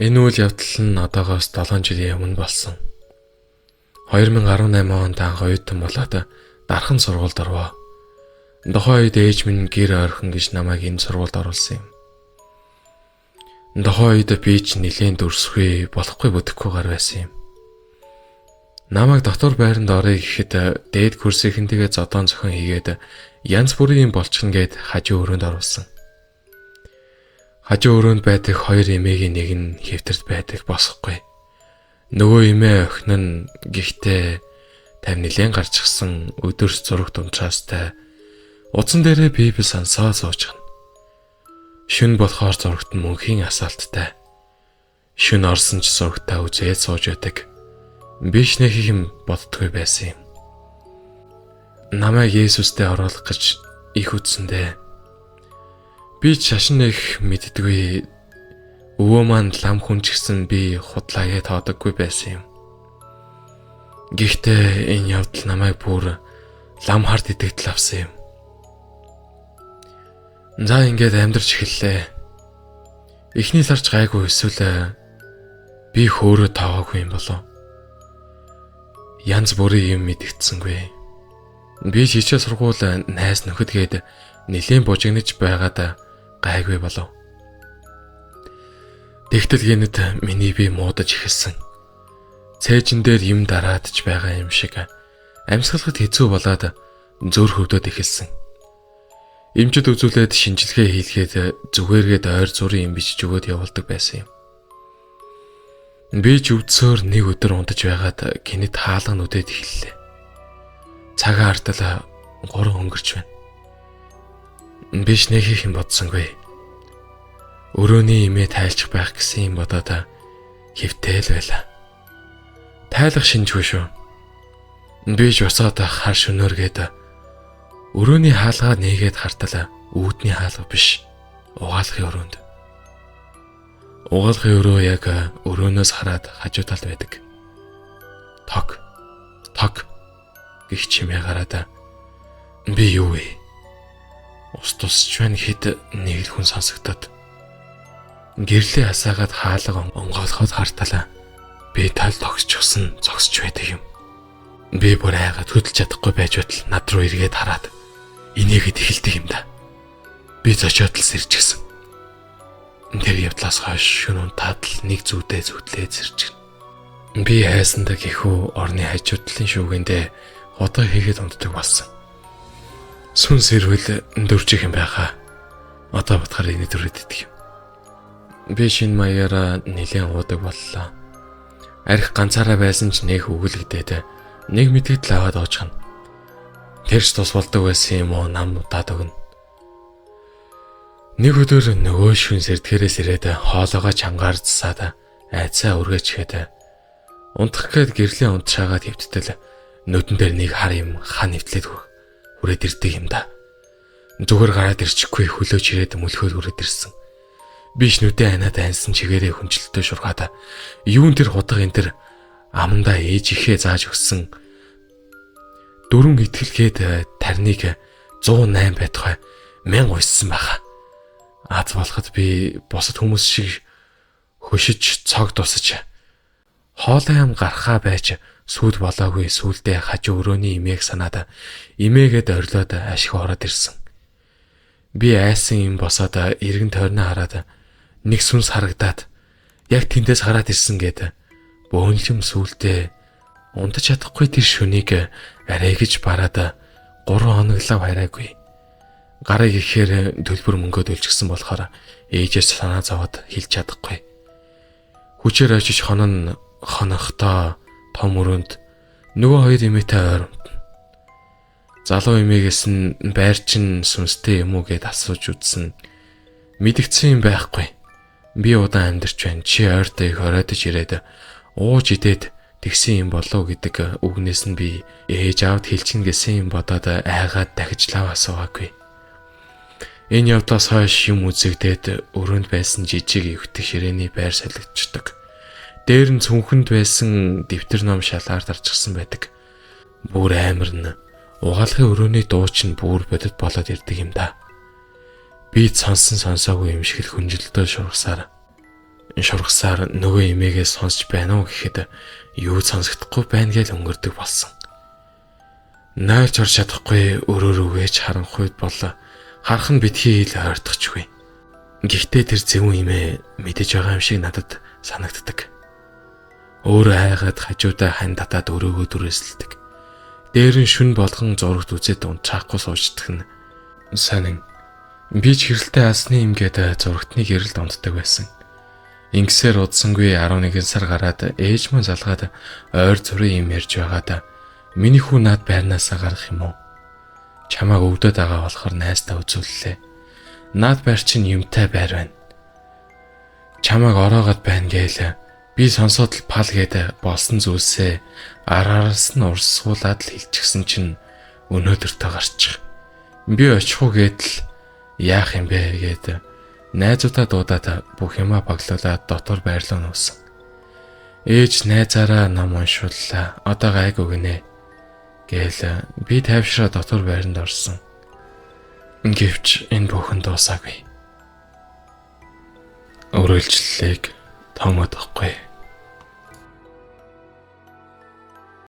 Энэ үйл явдал нь одоогоос 7 жилийн өмнө болсон. 2018 онд анх оюутан болоод дархан сургуульд орвоо. Тухайн үед ээж минь гэр ойрхон гэж намайг энэ сургуульд оруулсан юм. Тухайн үед би ч нэлээд дүрсгүй болохгүй бүтэхгүйгээр байсан юм. Намайг дотор байранд орё гэхэд дээд курсийнхэнтэйгээ зодон зохион хийгээд янз бүрийн болчихно гэд хажуу өрөөнд оруулсан. Хажуу өрөөнд байдаг хоёр эмээгийн нэг нь хэвтэрд байдаг босхгүй. Нөгөө эмээ охин нь гихтээ тав нилээн гарч гисэн өдөрс зураг дунчаастай утсан дээрээ библи сансаа сууж гэн. Шүн болохоор зурагт нь мөнхийн асаалттай. Шүн орсон ч зурагтаа үзээд сууж байдаг. Биш нэг юм боддгүй байсан юм. Намайг Есүстэй оруулах гэж их үтсэндээ. Би шашин их мэддэггүй. Өвөө маань лам хүн ч гэсэн би худлаагээ тоодоггүй байсан юм. Гэхдээ энэ явдал намайг бүр лам хард итгэл авсан юм. За ингээд амьдрч эхэллээ. Эхний сарч гайгүй эсвэл би хөөрөө таагагүй юм болов. Янз бүрийн юм мэдгдсэнгүй. Би жижиг сургууль найз нөхөдгээд нэлийн бужигнаж байгаад гайгүй болов. Тэгтэл гинэд миний бие муудаж эхэлсэн. Цээжин дээр юм дараадж байгаа юм шиг амьсгалахад хэцүү болоод зөөр хөвдөд эхэлсэн. Эмчд үзүүлээд шинжилгээ хийлгээд зүгээргээд ойр зургийн юм бичиж өгөөд явуулдаг байсан юм. Би ч өвдсөөр нэг өдөр унтаж байгаад гинэд хаалга нүдэд эхэллээ. Цагаан артал 3 өнгөрч байна. Биш нэг их юм бодсонгүй. Өрөөний имээ тайлчих байх гэсэн юм бодоод хэвтэйл байла. Тайлах шинжгүй шүү. Би ч усаад хар шөнөөргээд өрөөний хаалгаа нээгээд хартал үүдний хаалга биш. Угаалгын өрөөнд. Угаалгын өрөө яг өрөөнөөс хараад хажуу талд байдаг. Тог гэх чимээ гараад би юу вэ? Ус тусч байна хэд нэг л хүн сонсогдоод гэрлээ хасаагаад хаалга онгоолоход харталаа. Би тал тогсчихсан зогсож байдаг юм. Би бүр айгаад хөдөлж чадахгүй байж байтал над руу эргээд хараад инээгээд эхэлдэг юм да. Би зочиод л сэрчихсэн. Тэр явдлаас хойш шөнө тадал нэг зүйдээ зүтлээ зэрчгэн. Би хайсандаа гэхүү орны хажуу талын шүүгэндээ удаа хийгээд унтдаг болсон. Сүнс ирвэл дөрвчих юм байхаа. Одоо бодохоор энэ төрөд идэх юм. Би шинэ маягаараа нэлээд уудаг боллоо. Арх ганцаараа байсан ч нэг өгүүлэгдээд нэг мэдгэдэл аваад оожгана. Тэрч тус болдог байсан юм уу нам удаад өгнө. Нэг өдөр нөгөө шүн сэрдгээрээс ирээд хоолоогоо чангаар засаад айцаа өргөчгээд унтах гээд гэрлийн унтшаагаад хөвтөл нүдэн дээр нэг хар юм ха нэвтлээд хүрээд ирдэг юм да. Зүгээр гараад ирчихгүй хөлөөж ирээд мөлхөөд хүрээд ирсэн. Биш нүдээ анаад ансан чигээрээ хүнчлэлтэй шургаад юун тэр хутга энэ тэр амандаа ээж ихээ зааж өгсөн. Дөрөв итгэлгээд тарныг 108 байтугай 1000 уйссан байхаа. Аз болоход би бусад хүмүүс шиг хөшиж цог тусаж хоолой ам гарахаа байж сүйд болоогүй сүулдэ хажуу өрөөний имээг санаад имээгээд орилоод ашиг ороод ирсэн. Би айсан юм босоод эргэн тойрноо хараад нэг сүнс харагдаад яг тэндээс хараад ирсэн гээд бөөнлөм сүулдэ унтаж чадахгүй тэр шөнийг арай гэж бараад 3 хоноглоо хайраагүй. Гарыг ихээр төлбөр мөнгөд өлчихсөн болохоор ээжээс санаа зовоод хэлж чадахгүй. Хүчээр очиж хонохдоо том өрөөнд нөгөө хоёр эмээтэй ойр унтна. Залуу эмээгээс нь байр чин сүнстэй юм уу гэд асууж үзсэн. Мэдгдсэн юм байхгүй. Би удаан амьдарч байна. Чи ойртой их ороодож ирээд ууж идээд тэгсэн юм болов гэдэг үгнээс нь би ээж аавд хэлчихнэ гэсэн юм бодоод айгаад дахиж лав асуугаагүй. Энэ явдлаас хойш юм үзэгдээд өрөөнд байсан жижиг эвтэх ширээний байр солигдчихдаг. Дээр нь цүнхэнд байсан дэвтэр ном шалаар дарчихсан байдаг. Бүр амар нь угаалгын өрөөний дууч нь бүр бодит болоод ирдэг юм да. Би сонсоогүй юм шиг л хүнжилтөө шургасаар Шургасаар нөгөө эмээгээ сонсч байна уу гэхэд юу сонсогдохгүй байна гэж өнгөрдөг болсон. Найлж орж чадахгүй өрөөр үгэж харанхуйд бол харах нь битгий ил ойртохчгүй. Гэхдээ тэр зөвүүн эмээ мэдэж байгаа юм шиг надад санагддаг. Өөрөө хайгаад хажуудаа хань татаад өрөөгөө дүрээсэлдэг. Дээр нь шүн болгон зурагт үзээд унтчихгүй суучдах нь сонин. Би ч хэрэлтэй асны юм гээд зурагтны гэрэлд унтдаг байсан. Ингэсээр удсангүй 11 сар гараад ээж мөн залгаад ойр зүрийн юм ярьж байгаад миний хүү над байрнаасаа гарах юм уу? Чамааг өвдөд байгаа болохоор найстаа үзүүллээ. Над байр чинь юмтай байр байна. Чамааг ороогоод байна гээл би сонсоод л пал гээд болсон зүйлсээ араараас нь урсгуулад л хэлчихсэн чинь өнөөдөртөө гарчих. Би очих уу гэдэл яах юм бэ гээд найзуудаа дуудаад бүх юмаа баглуулаад дотор байрлал нуусан. Ээж найзаараа ном уншууллаа. Одоо гайг өгнэ гээл би тайвшраа дотор байранд орсон. Гэвч энэ бүхэн дуусаагүй. Өрөөлжлөлийг тоомодохгүй.